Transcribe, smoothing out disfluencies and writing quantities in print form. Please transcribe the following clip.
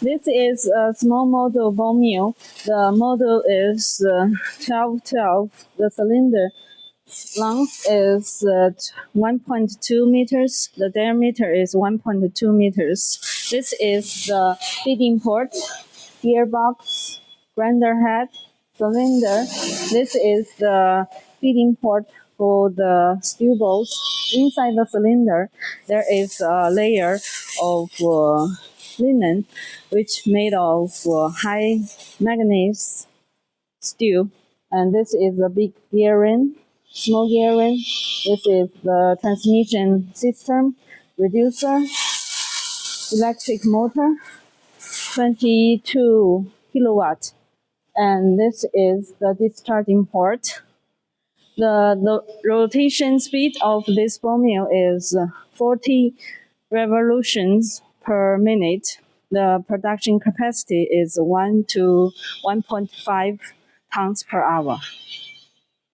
This is a small model ball mill. The model is 1212. The cylinder length is 1.2 meters. The diameter is 1.2 meters. This is the feeding port, gearbox, grinder head, cylinder. This is the feeding port for the steel balls. Inside the cylinder, there is a layer of linen, which made of high manganese steel. And this is a big gear ring, small gear ring. This is the transmission system, reducer, electric motor, 22 kilowatt. And this is the discharging port. The rotation speed of this ball mill is 40 revolutions per minute. The production capacity is 1 to 1.5 tons per hour.